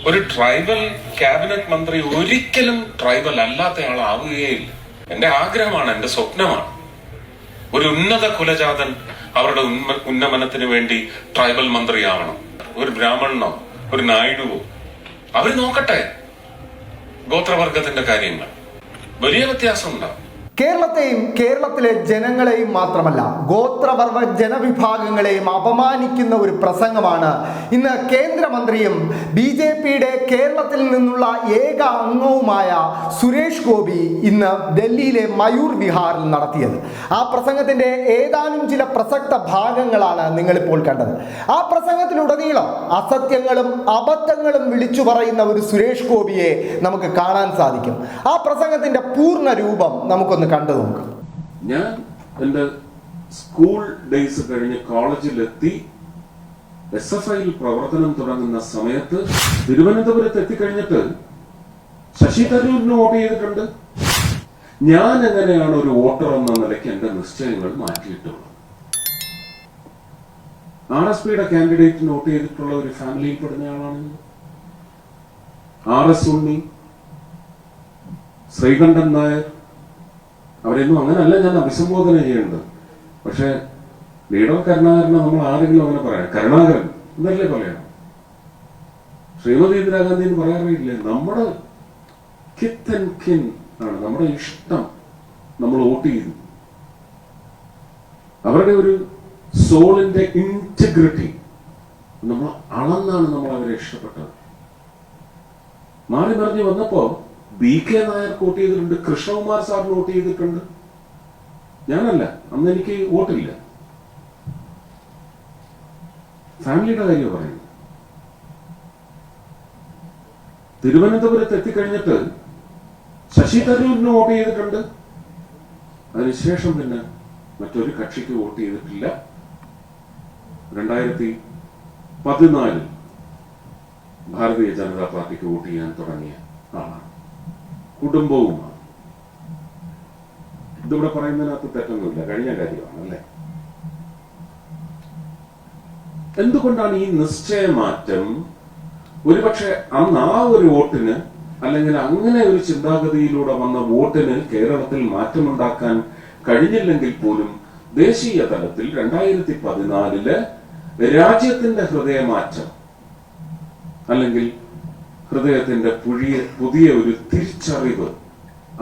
ഒരു tribal cabinet മന്ത്രി ഒരിക്കലും ട്രൈബൽ അല്ലാത്തയാളാവുകയില്ല. എന്റെ ആഗ്രഹമാണ്, എന്റെ സ്വപ്നമാണ് ഒരു ഉന്നത കുലജാതൻ അവരുടെ ഉന്നമനത്തിന് വേണ്ടി ട്രൈബൽ മന്ത്രിയാവണം. ഒരു ബ്രാഹ്മണനോ ഒരു നായിഡുവോ അവർ നോക്കട്ടെ ഗോത്രവർഗത്തിന്റെ കാര്യങ്ങൾ. വലിയ വ്യത്യാസം ഉണ്ടാവും. കേരളത്തെയും കേരളത്തിലെ ജനങ്ങളെയും മാത്രമല്ല ഗോത്രവർഗ ജനവിഭാഗങ്ങളെയും അപമാനിക്കുന്ന ഒരു പ്രസംഗമാണ് ഇന്ന് കേന്ദ്രമന്ത്രിയും BJPയുടെ കേരളത്തിൽ നിന്നുള്ള ഏക അംഗവുമായ സുരേഷ് ഗോപി ഇന്ന് ഡൽഹിയിലെ മയൂർ വിഹാറിൽ നടത്തിയത്. ആ പ്രസംഗത്തിന്റെ ഏതാനും ചില പ്രസക്ത ഭാഗങ്ങളാണ് നിങ്ങളിപ്പോൾ കണ്ടത്. ആ പ്രസംഗത്തിലുടനീളം അസത്യങ്ങളും അബദ്ധങ്ങളും വിളിച്ചു പറയുന്ന ഒരു സുരേഷ് ഗോപിയെ നമുക്ക് കാണാൻ സാധിക്കും. ആ പ്രസംഗത്തിന്റെ പൂർണ്ണ രൂപം നമുക്കൊന്ന് കണ്ടു നോക്കാം. ഞാൻ എന്റെ സ്കൂൾ ഡേയ്സ് കഴിഞ്ഞ് കോളേജിലെത്തി SFIയിൽ പ്രവർത്തനം തുടങ്ങുന്ന സമയത്ത് തിരുവനന്തപുരത്ത് എത്തിക്കഴിഞ്ഞിട്ട് ശശി തരൂരിന് വോട്ട് ചെയ്തിട്ടുണ്ട്. ഞാൻ എങ്ങനെയാണ് ഒരു വോട്ടർ എന്ന നിലയ്ക്ക് എന്റെ നിശ്ചയങ്ങൾ മാറ്റിയിട്ടുള്ളത്. RSPയുടെ കാൻഡിഡേറ്റിന് വോട്ട് ചെയ്തിട്ടുള്ള ഒരു ഫാമിലിയിൽ പെടുന്നയാളാണ്. RS ഉണ്ണി, ശ്രീകണ്ഠൻ നായർ, അവരെയൊന്നും അങ്ങനല്ല ഞാൻ അഭിസംബോധന ചെയ്യേണ്ടത്. പക്ഷെ ലീഡർ കരുണാകരനെ നമ്മൾ ആരെങ്കിലും അങ്ങനെ പറയാം, കരുണാകരൻ എന്നല്ലേ പറയണം. ശ്രീമതി ഇന്ദിരാഗാന്ധി എന്ന് പറയാറില്ലേ. നമ്മുടെ കിത്ത് ആൻഡ് കിൻ ആണ്, നമ്മുടെ ഇഷ്ടം. നമ്മൾ വോട്ട് ചെയ്തു. അവരുടെ ഒരു സോളിന്റെ ഇന്റഗ്രിറ്റി നമ്മൾ അളന്നാണ് നമ്മൾ അവരെ ഇഷ്ടപ്പെട്ടത്. മാറി മറിഞ്ഞ് വന്നപ്പോ BK നായർ വോട്ട് ചെയ്തിട്ടുണ്ട്, കൃഷ്ണകുമാർ സാറിന് വോട്ട് ചെയ്തിട്ടുണ്ട്. ഞാനല്ല, അന്ന് എനിക്ക് വോട്ടില്ല. ഫാമിലിയുടെ കാര്യം പറയുന്നു. തിരുവനന്തപുരത്ത് എത്തിക്കഴിഞ്ഞിട്ട് ശശി തരൂരിന് വോട്ട് ചെയ്തിട്ടുണ്ട്. അതിനുശേഷം പിന്നെ മറ്റൊരു കക്ഷിക്ക് വോട്ട് ചെയ്തിട്ടില്ല. 2014 ഭാരതീയ ജനതാ പാർട്ടിക്ക് വോട്ട് ചെയ്യാൻ തുടങ്ങിയ ആളാണ്. കുടുംബവുമാണ്. ഇതിവിടെ പറയുന്നതിനകത്ത് തെറ്റൊന്നുമില്ല, കഴിഞ്ഞ കാര്യമാണ് അല്ലേ. എന്തുകൊണ്ടാണ് ഈ നിശ്ചയമാറ്റം? ഒരുപക്ഷെ അന്ന് ആ ഒരു വോട്ടിന്, അല്ലെങ്കിൽ അങ്ങനെ ഒരു ചിന്താഗതിയിലൂടെ വന്ന വോട്ടിന് കേരളത്തിൽ മാറ്റമുണ്ടാക്കാൻ കഴിഞ്ഞില്ലെങ്കിൽ പോലും ദേശീയ തലത്തിൽ 2014 രാജ്യത്തിന്റെ ഹൃദയമാറ്റം, അല്ലെങ്കിൽ ഹൃദയത്തിന്റെ പുതിയ ഒരു തിരിച്ചറിവ്,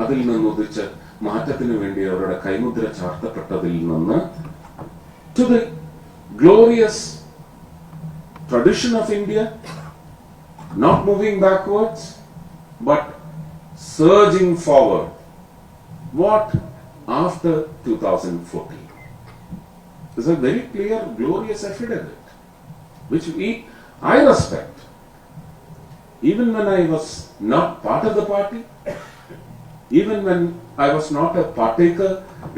അതിൽ നിന്നുദിച്ച് മാറ്റത്തിന് വേണ്ടി അവരുടെ കൈമുദ്ര ചാർത്തപ്പെട്ടതിൽ നിന്ന് to the glorious tradition of India, not moving backwards but surging forward. What after 2014? It's a very clear, glorious affidavit, which I respect. Even when I was not part of the party, even when I was not a partaker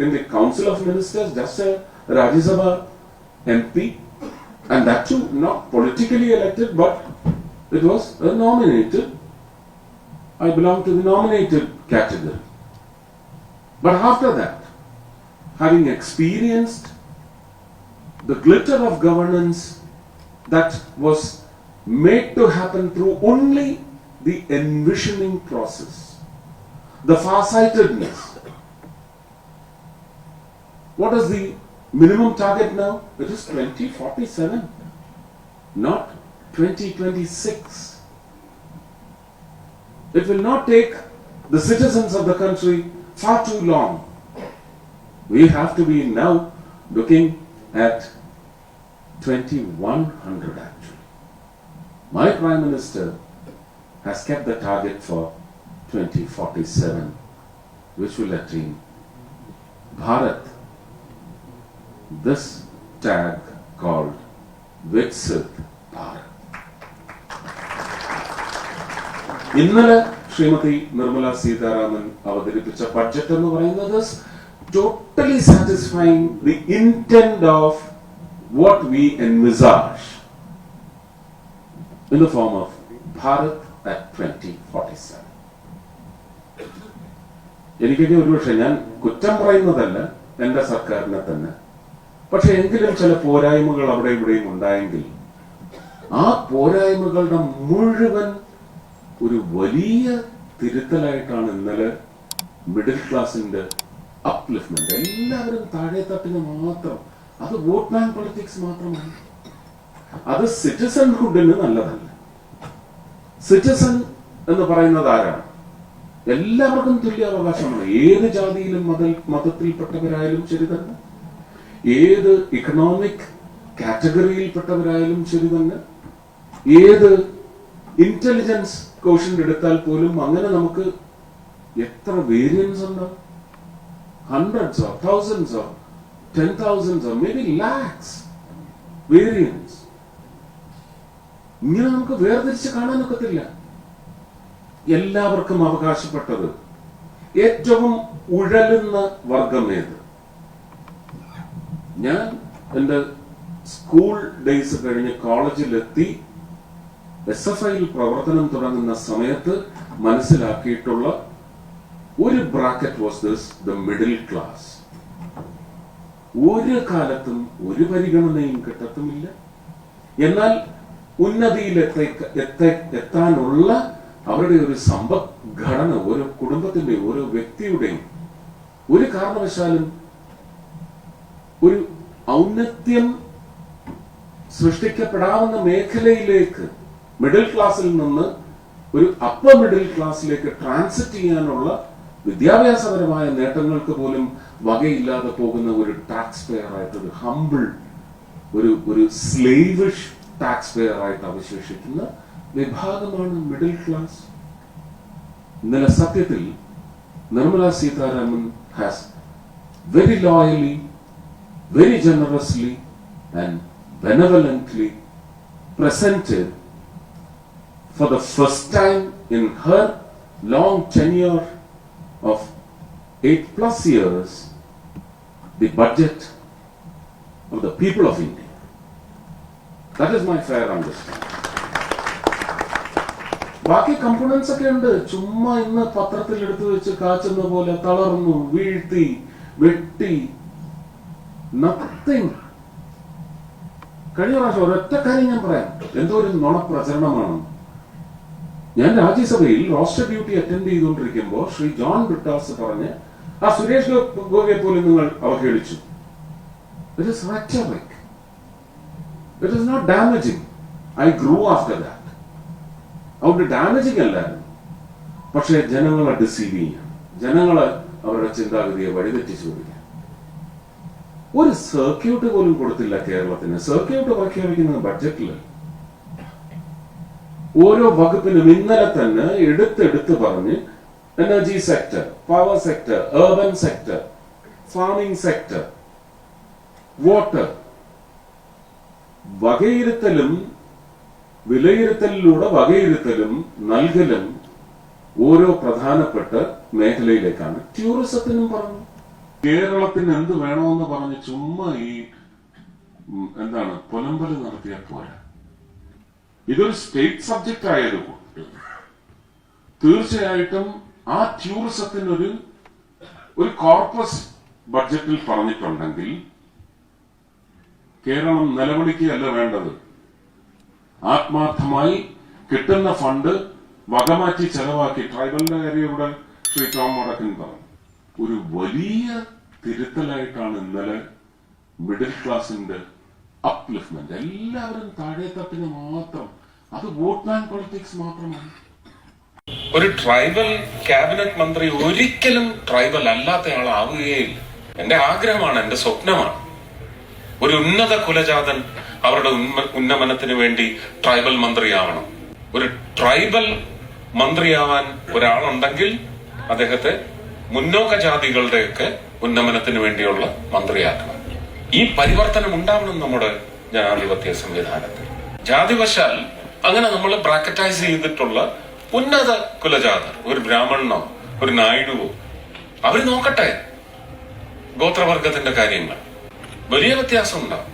in the Council of Ministers, just a Rajya Sabha MP, and that too not politically elected, but it was nominated. I belong to the nominated category. But after that, having experienced the glitter of governance that was made to happen through only the envisioning process, the farsightedness. What is the minimum target now? It is 2047, not 2026. It will not take the citizens of the country far too long. We have to be now looking at 2100 actually. My Prime Minister has kept the target for 2047, which will attain Bharat, this tag called Viksit Bharat. ഇന്നലെ ശ്രീമതി നിർമ്മല സീതാരാമൻ അവതരിപ്പിച്ച budget എന്ന് പറയുന്നത് totally satisfying the intent of what we envisage in the form of Bharat at 2047. എനിക്കൊക്കെ ഒരുപക്ഷെ ഞാൻ കുറ്റം പറയുന്നതല്ല എന്റെ സർക്കാരിനെ തന്നെ, പക്ഷെ എങ്കിലും ചില പോരായ്മകൾ അവിടെ ഇവിടെയും ഉണ്ടായെങ്കിൽ ആ പോരായ്മകളുടെ മുഴുവൻ ഒരു വലിയ തിരുത്തലായിട്ടാണ് ഇന്നലെ മിഡിൽ ക്ലാസിന്റെ അപ്ലിഫ്റ്റ്മെന്റ്. എല്ലാവരും താഴെ തട്ടിന് മാത്രം, അത് വോട്ട് ബാങ്ക് പൊളിറ്റിക്സ് മാത്രമാണ്. അത് സിറ്റിസൺഹുഡിന് നല്ലതല്ല. സിറ്റിസൺ എന്ന് പറയുന്നത് ആരാണ്? എല്ലാവർക്കും തുല്യ അവകാശമാണ്. ഏത് ജാതിയിലും മതത്തിൽപ്പെട്ടവരായാലും ശരി തന്നെ, ഏത് ഇക്കണോമിക് കാറ്റഗറിയിൽപ്പെട്ടവരായാലും ശരി തന്നെ, ഏത് ഇന്റലിജൻസ് കോഷ്യന്റ് എടുത്താൽ പോലും അങ്ങനെ നമുക്ക് എത്ര വേരിയൻസ് ഉണ്ടാവും? Hundreds or thousands or 10,000s or maybe lakhs variants. ഇങ്ങനെ നമുക്ക് വേർതിരിച്ച് കാണാനൊക്കത്തില്ല. എല്ലാവർക്കും അവകാശപ്പെട്ടത്. ഏറ്റവും ഉഴലുന്ന വർഗം ഏത്? ഞാൻ എന്റെ സ്കൂൾ ഡേയ്സ് കഴിഞ്ഞ് കോളേജിലെത്തി SFIയിൽ പ്രവർത്തനം തുടങ്ങുന്ന സമയത്ത് മനസ്സിലാക്കിയിട്ടുള്ള ഒരു bracket was this: the middle class. ഒരു കാലത്തും ഒരു പരിഗണനയും കിട്ടത്തുമില്ല. എന്നാൽ ഉന്നതിയിൽ എത്താനുള്ള അവരുടെ ഒരു സമ്പദ്ഘടന, ഓരോ കുടുംബത്തിന്റെയും ഓരോ വ്യക്തിയുടെയും ഒരു കാരണവശാലും ഒരു ഔന്നത്യം സൃഷ്ടിക്കപ്പെടാവുന്ന മേഖലയിലേക്ക് മിഡിൽ ക്ലാസ്സിൽ നിന്ന് ഒരു അപ്പർ മിഡിൽ ക്ലാസ്സിലേക്ക് ട്രാൻസിറ്റ് ചെയ്യാനുള്ള വിദ്യാഭ്യാസപരമായ നേട്ടങ്ങൾക്ക് പോലും വകയില്ലാതെ പോകുന്ന ഒരു ടാക്സ് പെയർ ആയിട്ട്, ഒരു ഹംബിൾ, ഒരു സ്ലേവിഷ് ടാക്സ് പെയർ ആയിട്ട് അവശേഷിക്കുന്ന വിഭാഗമാണ് മിഡിൽ ക്ലാസ്. ഇന്നലെ സത്യത്തിൽ Nirmala Sitharaman has very loyally, very generously and benevolently presented for the first time in her long tenure of 8+ years the budget of the people of India. That is my fair understanding. ബാക്കി components ഒക്കെ ഉണ്ട്. ചുമ്മാ ഇന്ന് പത്രത്തിൽ എടുത്തു വെച്ച് കാച്ചുന്ന പോലെ തളർന്നു, വീഴ്ത്തി, വെട്ടി, നത്തിങ്. കഴിഞ്ഞ പ്രാവശ്യം ഒരൊറ്റ കാര്യം ഞാൻ പറയാം, എന്തോ ഒരു നുണപ്രചരണമാണ്. ഞാൻ രാജ്യസഭയിൽ റോസ്റ്റർ ഡ്യൂട്ടി അറ്റൻഡ് ചെയ്തുകൊണ്ടിരിക്കുമ്പോൾ ശ്രീ ജോൺ ബ്രിട്ടാസ് പറഞ്ഞ് ആ സുരേഷ് ഗോപിയെ പോലും നിങ്ങൾ അവഹേളിച്ചു. It is rhetoric. It is not damaging. I grew after that. അതുകൊണ്ട് ഡാമേജിങ് അല്ലായിരുന്നു. പക്ഷെ ജനങ്ങളെ ഡിസീവ് ചെയ്യാൻ, ജനങ്ങളെ അവരുടെ ചിന്താഗതിയെ വഴിതെറ്റിച്ചു കൊടുക്കാൻ ഒരു സർക്യൂട്ട് പോലും കൊടുത്തില്ല കേരളത്തിന്. സർക്യൂട്ട് പ്രഖ്യാപിക്കുന്നത് ബഡ്ജറ്റിൽ. ഓരോ വകുപ്പിനും ഇന്നലെ തന്നെ എടുത്തെടുത്ത് പറഞ്ഞ് energy sector, power sector, urban sector, farming sector, water, വകയിരുത്തലും വിലയിരുത്തലിലൂടെ വകയിരുത്തലും നൽകലും ഓരോ പ്രധാനപ്പെട്ട മേഖലയിലേക്കാണ്. ടൂറിസത്തിനും പറഞ്ഞു. കേരളത്തിന് എന്ത് വേണമെന്ന് പറഞ്ഞ് ചുമ്മാ ഈ പൊലമ്പല് നടത്തിയാൽ പോരാ. ഇതൊരു സ്റ്റേറ്റ് സബ്ജക്റ്റ് ആയതുകൊണ്ട് തീർച്ചയായിട്ടും ആ ടൂറിസത്തിനൊരു കോർപ്പസ് ബഡ്ജറ്റിൽ പറഞ്ഞിട്ടുണ്ടെങ്കിൽ കേരളം നിലവിളിക്കുകയല്ല വേണ്ടത്. ആത്മാർത്ഥമായി കിട്ടുന്ന ഫണ്ട് വകമാറ്റി ചെലവാക്കി, ട്രൈബലിന്റെ കാര്യം ഇവിടെ ശ്രീ ടോം വടക്കൻ പറഞ്ഞു, ഒരു വലിയ തിരുത്തലായിട്ടാണ് ഇന്നലെ മിഡിൽ ക്ലാസിന്റെ അപ്ലിഫ്റ്റ്മെന്റ്. എല്ലാവരും താഴെ തട്ടിന് മാത്രം, അത് വോട്ട് ബാങ്ക് പൊളിറ്റിക്സ് മാത്രമാണ്. ഒരു ട്രൈബൽ ക്യാബിനറ്റ് മന്ത്രി ഒരിക്കലും ട്രൈബൽ അല്ലാത്ത ആളാവുകയില്ല. എന്റെ ആഗ്രഹമാണ്, എന്റെ സ്വപ്നമാണ്. ഒരു ഉന്നത കുലജാതൻ അവരുടെ ഉന്നമനത്തിന് വേണ്ടി ട്രൈബൽ മന്ത്രിയാവണം. ഒരു ട്രൈബൽ മന്ത്രിയാവാൻ ഒരാളുണ്ടെങ്കിൽ അദ്ദേഹത്തെ മുന്നോക്ക ജാതികളുടെയൊക്കെ ഉന്നമനത്തിന് വേണ്ടിയുള്ള മന്ത്രിയാക്കണം. ഈ പരിവർത്തനം ഉണ്ടാവണം നമ്മുടെ ജനാധിപത്യ സംവിധാനത്തിൽ. ജാതിവശാൽ അങ്ങനെ നമ്മൾ ബ്രാക്കറ്റൈസ് ചെയ്തിട്ടുള്ള ഉന്നത കുലജാതർ, ഒരു ബ്രാഹ്മണനോ ഒരു നായിഡുവോ, അവര് നോക്കട്ടെ ഗോത്രവർഗത്തിന്റെ കാര്യങ്ങൾ. വലിയ വ്യത്യാസം ഉണ്ടാവും.